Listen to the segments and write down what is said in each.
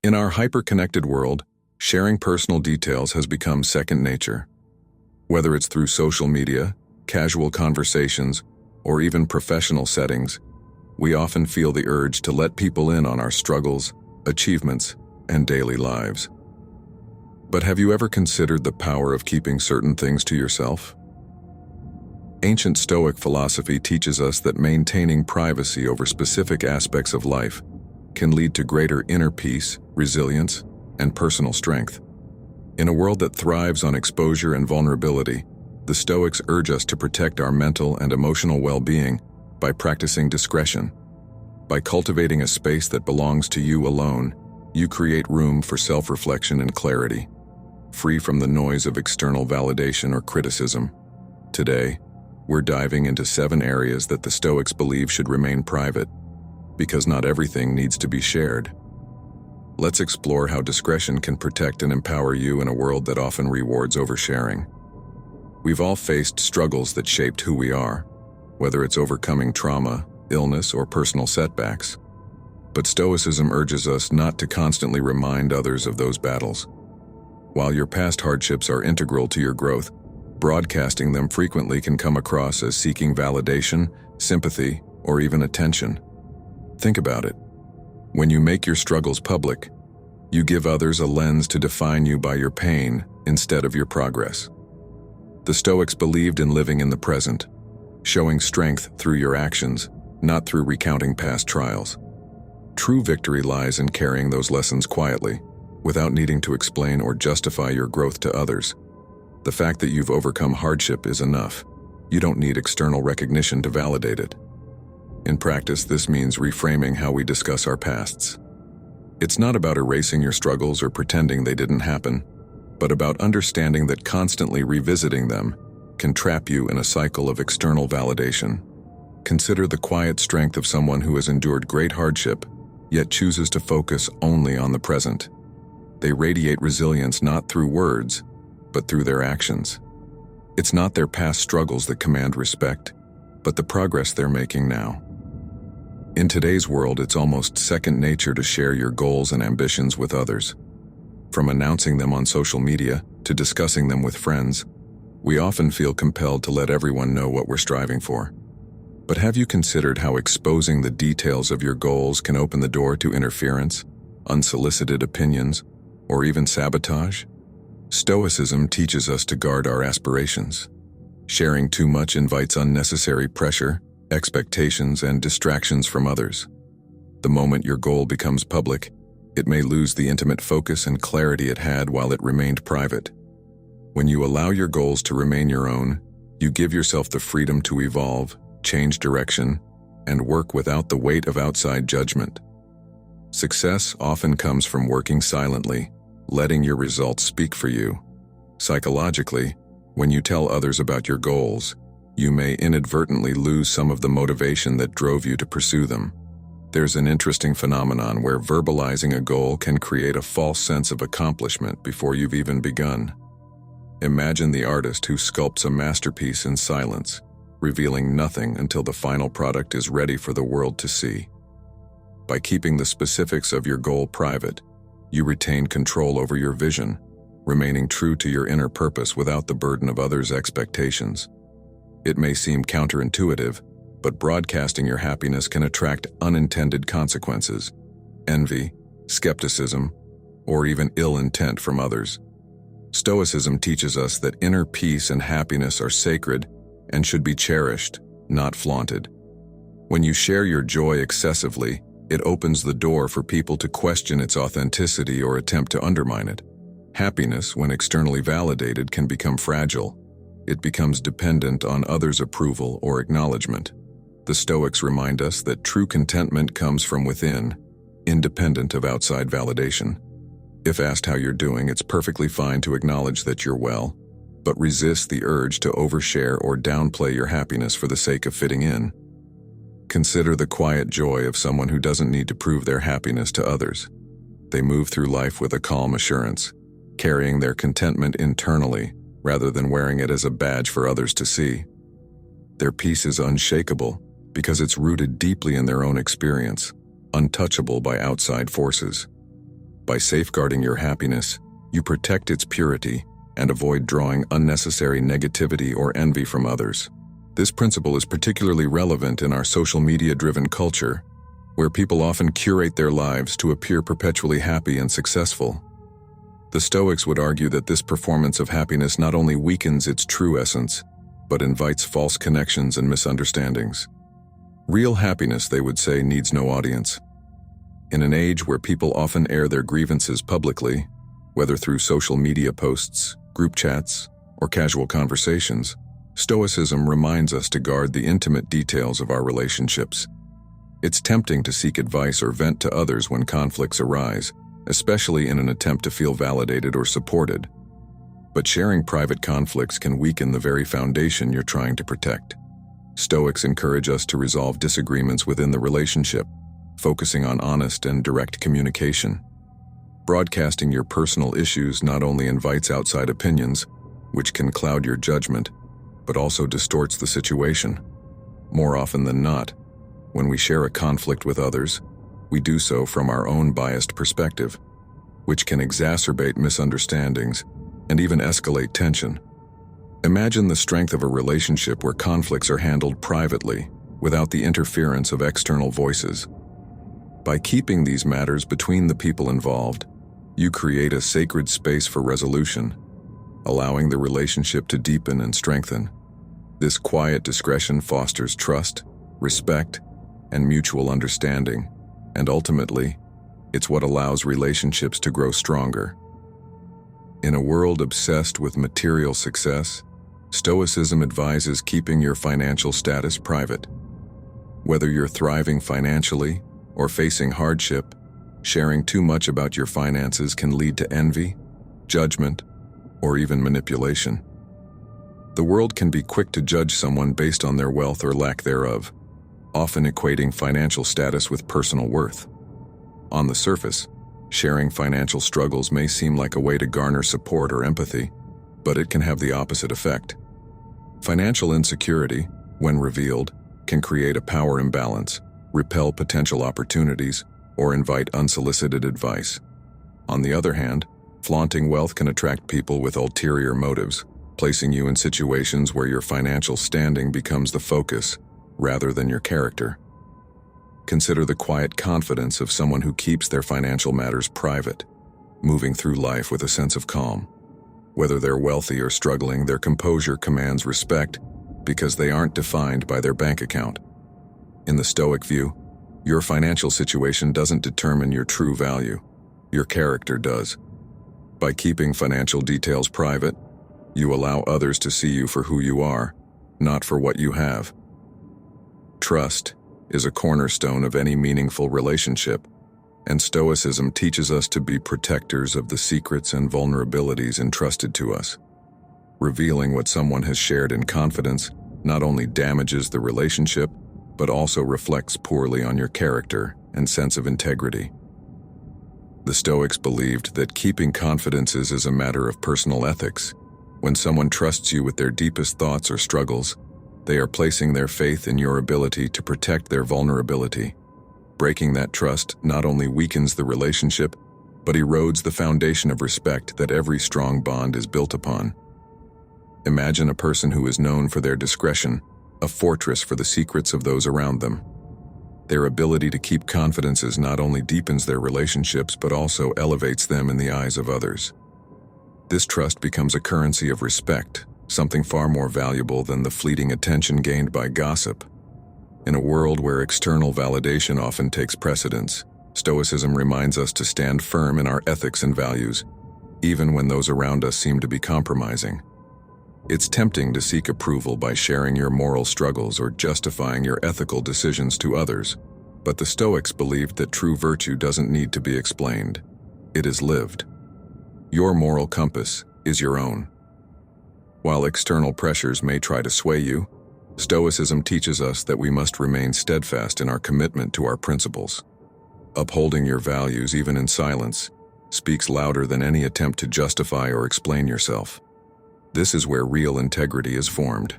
In our hyper-connected world, sharing personal details has become second nature. Whether it's through social media, casual conversations, or even professional settings, we often feel the urge to let people in on our struggles, achievements, and daily lives. But have you ever considered the power of keeping certain things to yourself? Ancient Stoic philosophy teaches us that maintaining privacy over specific aspects of life can lead to greater inner peace, resilience, and personal strength. In a world that thrives on exposure and vulnerability, the Stoics urge us to protect our mental and emotional well-being by practicing discretion. By cultivating a space that belongs to you alone, you create room for self-reflection and clarity, free from the noise of external validation or criticism. Today, we're diving into 7 areas that the Stoics believe should remain private, because not everything needs to be shared. Let's explore how discretion can protect and empower you in a world that often rewards oversharing. We've all faced struggles that shaped who we are, whether it's overcoming trauma, illness, or personal setbacks. But Stoicism urges us not to constantly remind others of those battles. While your past hardships are integral to your growth, broadcasting them frequently can come across as seeking validation, sympathy, or even attention. Think about it. When you make your struggles public, you give others a lens to define you by your pain instead of your progress. The Stoics believed in living in the present, showing strength through your actions, not through recounting past trials. True victory lies in carrying those lessons quietly, without needing to explain or justify your growth to others. The fact that you've overcome hardship is enough. You don't need external recognition to validate it. In practice, this means reframing how we discuss our pasts. It's not about erasing your struggles or pretending they didn't happen, but about understanding that constantly revisiting them can trap you in a cycle of external validation. Consider the quiet strength of someone who has endured great hardship, yet chooses to focus only on the present. They radiate resilience not through words, but through their actions. It's not their past struggles that command respect, but the progress they're making now. In today's world, it's almost second nature to share your goals and ambitions with others. From announcing them on social media to discussing them with friends, we often feel compelled to let everyone know what we're striving for. But have you considered how exposing the details of your goals can open the door to interference, unsolicited opinions, or even sabotage? Stoicism teaches us to guard our aspirations. Sharing too much invites unnecessary pressure, expectations, and distractions from others. The moment your goal becomes public, it may lose the intimate focus and clarity it had while it remained private. When you allow your goals to remain your own, you give yourself the freedom to evolve, change direction, and work without the weight of outside judgment. Success often comes from working silently, letting your results speak for you. Psychologically, when you tell others about your goals, you may inadvertently lose some of the motivation that drove you to pursue them. There's an interesting phenomenon where verbalizing a goal can create a false sense of accomplishment before you've even begun. Imagine the artist who sculpts a masterpiece in silence, revealing nothing until the final product is ready for the world to see. By keeping the specifics of your goal private, you retain control over your vision, remaining true to your inner purpose without the burden of others' expectations. It may seem counterintuitive, but broadcasting your happiness can attract unintended consequences: envy, skepticism, or even ill intent from others. Stoicism teaches us that inner peace and happiness are sacred and should be cherished, not flaunted. When you share your joy excessively, it opens the door for people to question its authenticity or attempt to undermine it. Happiness, when externally validated, can become fragile. It becomes dependent on others' approval or acknowledgement. The Stoics remind us that true contentment comes from within, independent of outside validation. If asked how you're doing, it's perfectly fine to acknowledge that you're well, but resist the urge to overshare or downplay your happiness for the sake of fitting in. Consider the quiet joy of someone who doesn't need to prove their happiness to others. They move through life with a calm assurance, carrying their contentment internally rather than wearing it as a badge for others to see. Their peace is unshakable because it's rooted deeply in their own experience, untouchable by outside forces. By safeguarding your happiness, you protect its purity and avoid drawing unnecessary negativity or envy from others. This principle is particularly relevant in our social media-driven culture, where people often curate their lives to appear perpetually happy and successful. The Stoics would argue that this performance of happiness not only weakens its true essence, but invites false connections and misunderstandings. Real happiness, they would say, needs no audience. In an age where people often air their grievances publicly, whether through social media posts, group chats, or casual conversations, Stoicism reminds us to guard the intimate details of our relationships. It's tempting to seek advice or vent to others when conflicts arise, especially in an attempt to feel validated or supported. But sharing private conflicts can weaken the very foundation you're trying to protect. Stoics encourage us to resolve disagreements within the relationship, focusing on honest and direct communication. Broadcasting your personal issues not only invites outside opinions, which can cloud your judgment, but also distorts the situation. More often than not, when we share a conflict with others, we do so from our own biased perspective, which can exacerbate misunderstandings and even escalate tension. Imagine the strength of a relationship where conflicts are handled privately, without the interference of external voices. By keeping these matters between the people involved, you create a sacred space for resolution, allowing the relationship to deepen and strengthen. This quiet discretion fosters trust, respect, and mutual understanding, and ultimately, it's what allows relationships to grow stronger. In a world obsessed with material success, Stoicism advises keeping your financial status private. Whether you're thriving financially or facing hardship, sharing too much about your finances can lead to envy, judgment, or even manipulation. The world can be quick to judge someone based on their wealth or lack thereof, often equating financial status with personal worth. On the surface, sharing financial struggles may seem like a way to garner support or empathy, but it can have the opposite effect. Financial insecurity, when revealed, can create a power imbalance, repel potential opportunities, or invite unsolicited advice. On the other hand, flaunting wealth can attract people with ulterior motives, placing you in situations where your financial standing becomes the focus, rather than your character. Consider the quiet confidence of someone who keeps their financial matters private, moving through life with a sense of calm. Whether they're wealthy or struggling, their composure commands respect because they aren't defined by their bank account. In the Stoic view, your financial situation doesn't determine your true value. Your character does. By keeping financial details private, you allow others to see you for who you are, not for what you have. Trust is a cornerstone of any meaningful relationship, and Stoicism teaches us to be protectors of the secrets and vulnerabilities entrusted to us. Revealing what someone has shared in confidence not only damages the relationship, but also reflects poorly on your character and sense of integrity. The Stoics believed that keeping confidences is a matter of personal ethics. When someone trusts you with their deepest thoughts or struggles, they are placing their faith in your ability to protect their vulnerability. Breaking that trust not only weakens the relationship, but erodes the foundation of respect that every strong bond is built upon. Imagine a person who is known for their discretion, a fortress for the secrets of those around them. Their ability to keep confidences not only deepens their relationships, but also elevates them in the eyes of others. This trust becomes a currency of respect, something far more valuable than the fleeting attention gained by gossip. In a world where external validation often takes precedence, Stoicism reminds us to stand firm in our ethics and values, even when those around us seem to be compromising. It's tempting to seek approval by sharing your moral struggles or justifying your ethical decisions to others, but the Stoics believed that true virtue doesn't need to be explained. It is lived. Your moral compass is your own. While external pressures may try to sway you, Stoicism teaches us that we must remain steadfast in our commitment to our principles. Upholding your values, even in silence, speaks louder than any attempt to justify or explain yourself. This is where real integrity is formed,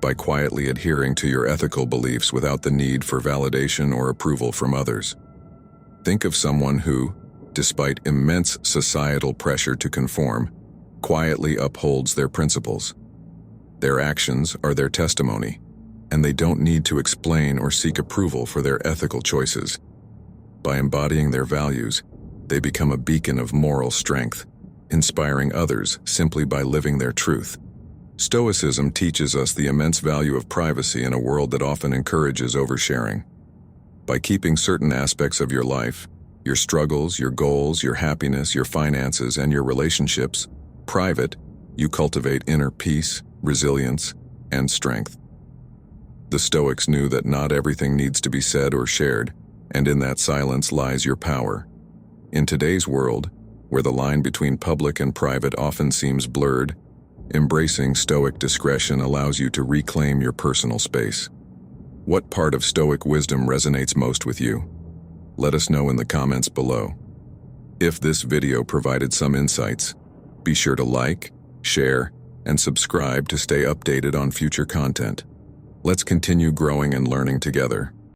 by quietly adhering to your ethical beliefs without the need for validation or approval from others. Think of someone who, despite immense societal pressure to conform, quietly upholds their principles. Their actions are their testimony, and they don't need to explain or seek approval for their ethical choices. By embodying their values, they become a beacon of moral strength, inspiring others simply by living their truth. Stoicism teaches us the immense value of privacy in a world that often encourages oversharing. By keeping certain aspects of your life, your struggles, your goals, your happiness, your finances, and your relationships private, you cultivate inner peace, resilience, and strength. The Stoics knew that not everything needs to be said or shared, and in that silence lies your power. In today's world, where the line between public and private often seems blurred, embracing Stoic discretion allows you to reclaim your personal space. What part of Stoic wisdom resonates most with you? Let us know in the comments below. If this video provided some insights, be sure to like, share, and subscribe to stay updated on future content. Let's continue growing and learning together.